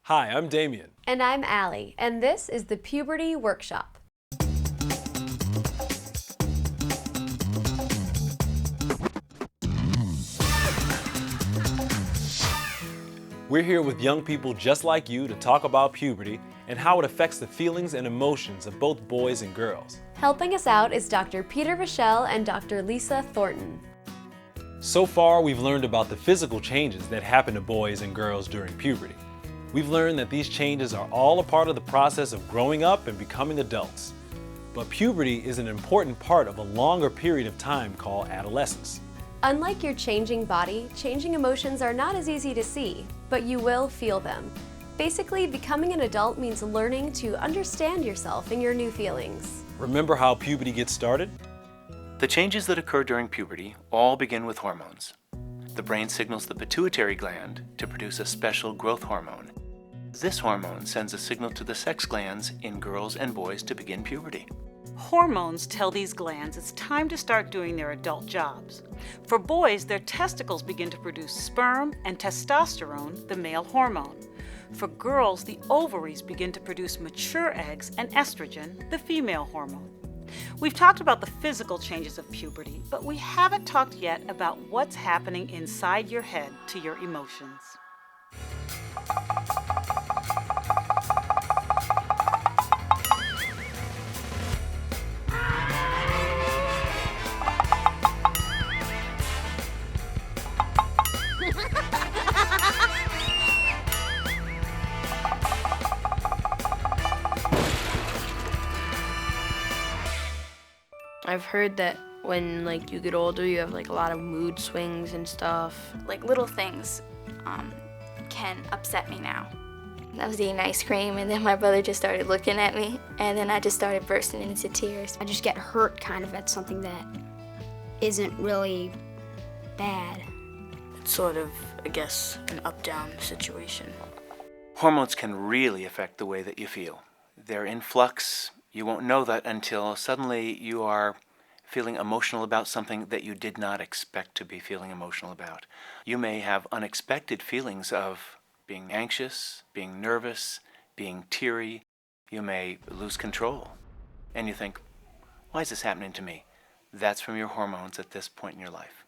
Hi, I'm Damien. And I'm Allie, and this is the Puberty Workshop. We're here with young people just like you to talk about puberty and how it affects the feelings and emotions of both boys and girls. Helping us out is Dr. Peter Vachel and Dr. Lisa Thornton. So far, we've learned about the physical changes that happen to boys and girls during puberty. We've learned that these changes are all a part of the process of growing up and becoming adults. But puberty is an important part of a longer period of time called adolescence. Unlike your changing body, changing emotions are not as easy to see, but you will feel them. Basically, becoming an adult means learning to understand yourself and your new feelings. Remember how puberty gets started? The changes that occur during puberty all begin with hormones. The brain signals the pituitary gland to produce a special growth hormone. This hormone sends a signal to the sex glands in girls and boys to begin puberty. Hormones tell these glands it's time to start doing their adult jobs. For boys, their testicles begin to produce sperm and testosterone, the male hormone. For girls, the ovaries begin to produce mature eggs and estrogen, the female hormone. We've talked about the physical changes of puberty, but we haven't talked yet about what's happening inside your head to your emotions. I've heard that when you get older, you have a lot of mood swings and stuff. Little things can upset me now. I was eating ice cream and then my brother just started looking at me and then I just started bursting into tears. I just get hurt kind of at something that isn't really bad. It's sort of, I guess, an up-down situation. Hormones can really affect the way that you feel. They're in flux. You won't know that until suddenly you are feeling emotional about something that you did not expect to be feeling emotional about. You may have unexpected feelings of being anxious, being nervous, being teary. You may lose control. And you think, why is this happening to me? That's from your hormones at this point in your life.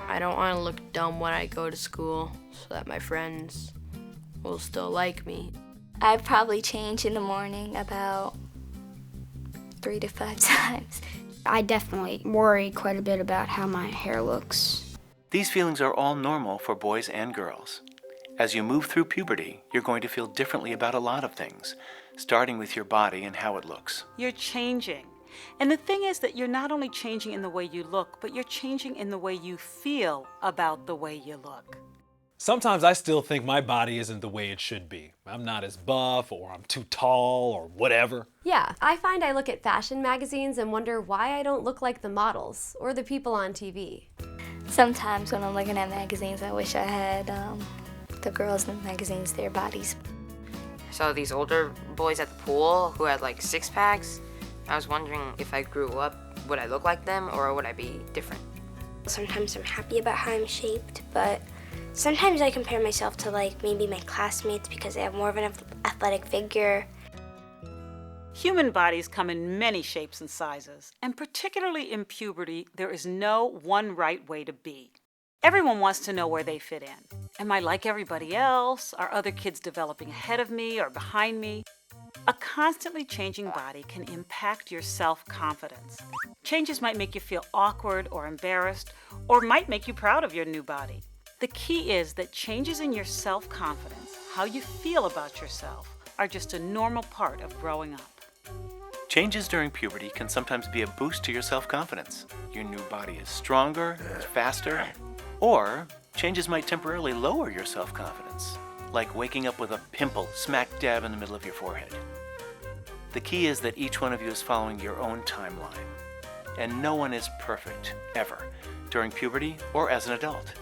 I don't want to look dumb when I go to school so that my friends will still like me. I probably change in the morning about 3 to 5 times. I definitely worry quite a bit about how my hair looks. These feelings are all normal for boys and girls. As you move through puberty, you're going to feel differently about a lot of things, starting with your body and how it looks. You're changing. And the thing is that you're not only changing in the way you look, but you're changing in the way you feel about the way you look. Sometimes I still think my body isn't the way it should be. I'm not as buff, or I'm too tall, or whatever. Yeah, I find I look at fashion magazines and wonder why I don't look like the models or the people on TV. Sometimes when I'm looking at magazines, I wish I had the girls in the magazines, their bodies. I saw these older boys at the pool who had six packs. I was wondering if I grew up, would I look like them or would I be different? Sometimes I'm happy about how I'm shaped, but sometimes I compare myself to maybe my classmates because they have more of an athletic figure. Human bodies come in many shapes and sizes, and particularly in puberty, there is no one right way to be. Everyone wants to know where they fit in. Am I like everybody else? Are other kids developing ahead of me or behind me? A constantly changing body can impact your self-confidence. Changes might make you feel awkward or embarrassed, or might make you proud of your new body. The key is that changes in your self-confidence, how you feel about yourself, are just a normal part of growing up. Changes during puberty can sometimes be a boost to your self-confidence. Your new body is stronger, faster, or changes might temporarily lower your self-confidence, like waking up with a pimple smack dab in the middle of your forehead. The key is that each one of you is following your own timeline, and no one is perfect, ever, during puberty or as an adult.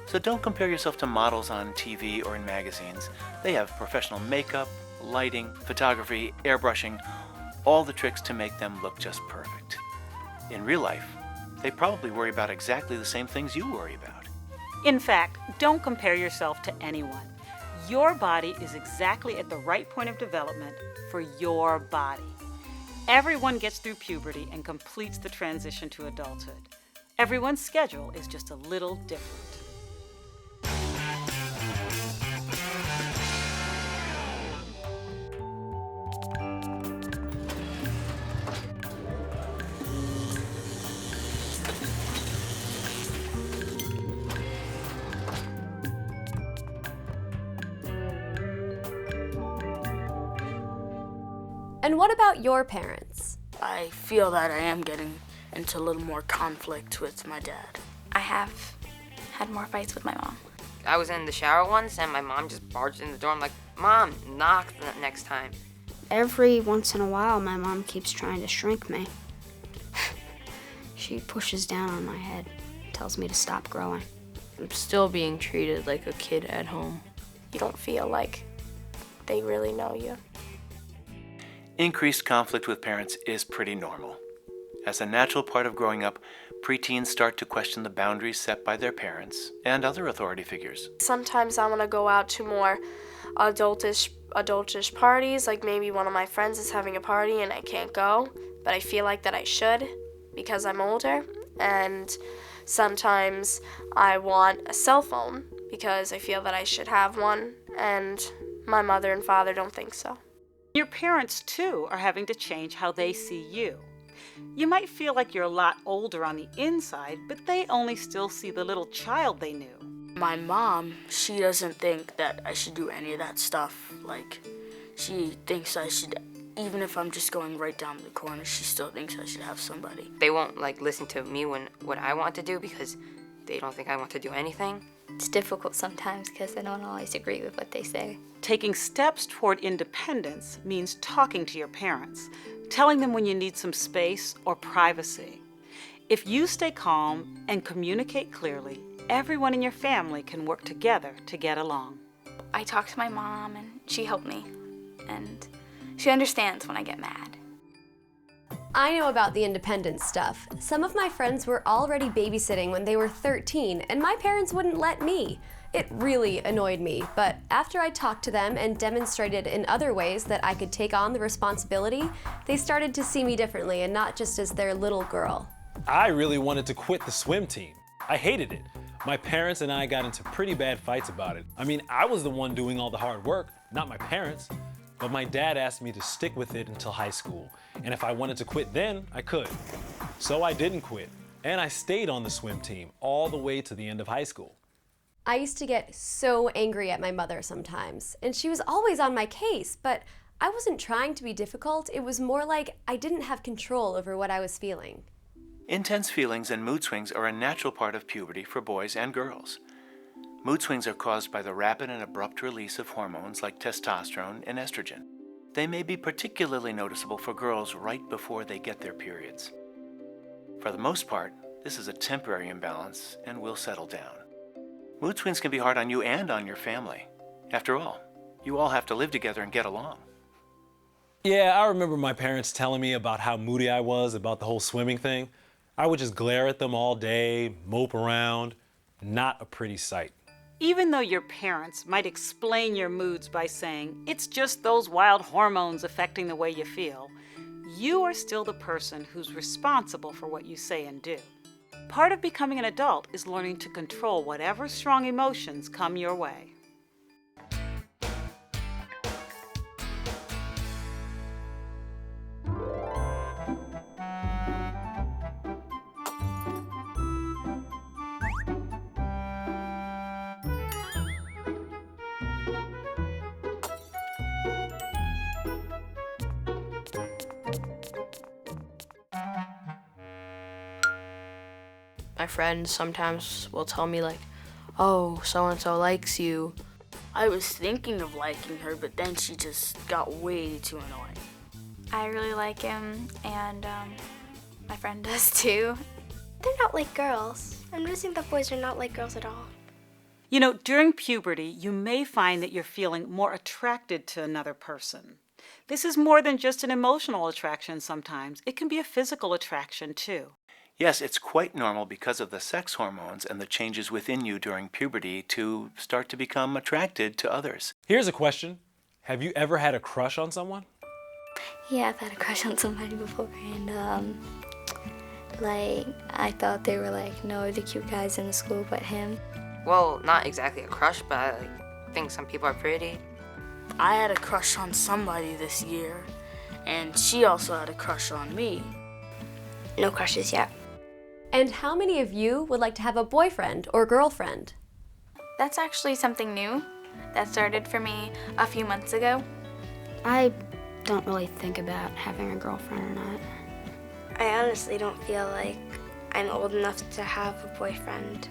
So don't compare yourself to models on TV or in magazines. They have professional makeup, lighting, photography, airbrushing, all the tricks to make them look just perfect. In real life, They probably worry about exactly the same things you worry about. In fact, don't compare yourself to anyone. Your body is exactly at the right point of development for your body. Everyone gets through puberty and completes the transition to adulthood. Everyone's schedule is just a little different. And what about your parents? I feel that I am getting into a little more conflict with my dad. I have had more fights with my mom. I was in the shower once and my mom just barged in the door. I'm like, Mom, knock the next time. Every once in a while, my mom keeps trying to shrink me. She pushes down on my head, tells me to stop growing. I'm still being treated like a kid at home. You don't feel like they really know you. Increased conflict with parents is pretty normal. As a natural part of growing up, preteens start to question the boundaries set by their parents and other authority figures. Sometimes I want to go out to more adultish parties, like maybe one of my friends is having a party and I can't go, but I feel like that I should because I'm older. And sometimes I want a cell phone because I feel that I should have one, and my mother and father don't think so. Your parents, too, are having to change how they see you. You might feel like you're a lot older on the inside, but they only still see the little child they knew. My mom, she doesn't think that I should do any of that stuff. Like, she thinks I should, even if I'm just going right down the corner, she still thinks I should have somebody. They won't listen to me when what I want to do because they don't think I want to do anything. It's difficult sometimes because I don't always agree with what they say. Taking steps toward independence means talking to your parents, telling them when you need some space or privacy. If you stay calm and communicate clearly, everyone in your family can work together to get along. I talk to my mom and she helped me, and she understands when I get mad. I know about the independence stuff. Some of my friends were already babysitting when they were 13, and my parents wouldn't let me. It really annoyed me, but after I talked to them and demonstrated in other ways that I could take on the responsibility, they started to see me differently and not just as their little girl. I really wanted to quit the swim team. I hated it. My parents and I got into pretty bad fights about it. I mean, I was the one doing all the hard work, not my parents. But my dad asked me to stick with it until high school, and if I wanted to quit then, I could. So I didn't quit, and I stayed on the swim team all the way to the end of high school. I used to get so angry at my mother sometimes, and she was always on my case, but I wasn't trying to be difficult. It was more like I didn't have control over what I was feeling. Intense feelings and mood swings are a natural part of puberty for boys and girls. Mood swings are caused by the rapid and abrupt release of hormones like testosterone and estrogen. They may be particularly noticeable for girls right before they get their periods. For the most part, this is a temporary imbalance and will settle down. Mood swings can be hard on you and on your family. After all, you all have to live together and get along. Yeah, I remember my parents telling me about how moody I was about the whole swimming thing. I would just glare at them all day, mope around. Not a pretty sight. Even though your parents might explain your moods by saying, it's just those wild hormones affecting the way you feel, you are still the person who's responsible for what you say and do. Part of becoming an adult is learning to control whatever strong emotions come your way. My friends sometimes will tell me like, oh, so-and-so likes you. I was thinking of liking her, but then she just got way too annoying. I really like him, and my friend does too. They're not like girls. I'm noticing that boys are not like girls at all. You know, during puberty, you may find that you're feeling more attracted to another person. This is more than just an emotional attraction sometimes. It can be a physical attraction too. Yes, it's quite normal because of the sex hormones and the changes within you during puberty to start to become attracted to others. Here's a question. Have you ever had a crush on someone? Yeah, I've had a crush on somebody before, and like I thought they were like no other cute guys in the school but him. Well, not exactly a crush, but I think some people are pretty. I had a crush on somebody this year, and she also had a crush on me. No crushes yet. And how many of you would like to have a boyfriend or girlfriend? That's actually something new that started for me a few months ago. I don't really think about having a girlfriend or not. I honestly don't feel like I'm old enough to have a boyfriend.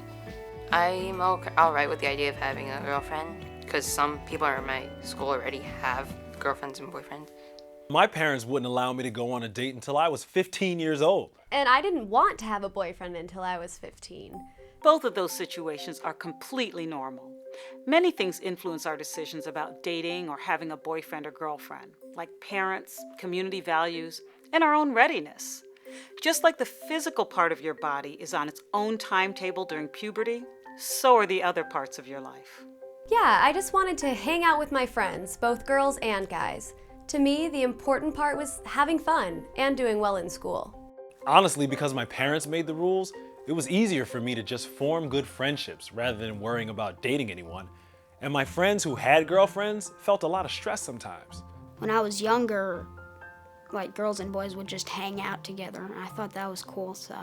I'm alright with the idea of having a girlfriend, because some people in my school already have girlfriends and boyfriends. My parents wouldn't allow me to go on a date until I was 15 years old. And I didn't want to have a boyfriend until I was 15. Both of those situations are completely normal. Many things influence our decisions about dating or having a boyfriend or girlfriend, like parents, community values, and our own readiness. Just like the physical part of your body is on its own timetable during puberty, so are the other parts of your life. Yeah, I just wanted to hang out with my friends, both girls and guys. To me, the important part was having fun and doing well in school. Honestly, because my parents made the rules, it was easier for me to just form good friendships rather than worrying about dating anyone. And my friends who had girlfriends felt a lot of stress sometimes. When I was younger, like girls and boys would just hang out together. I thought that was cool, so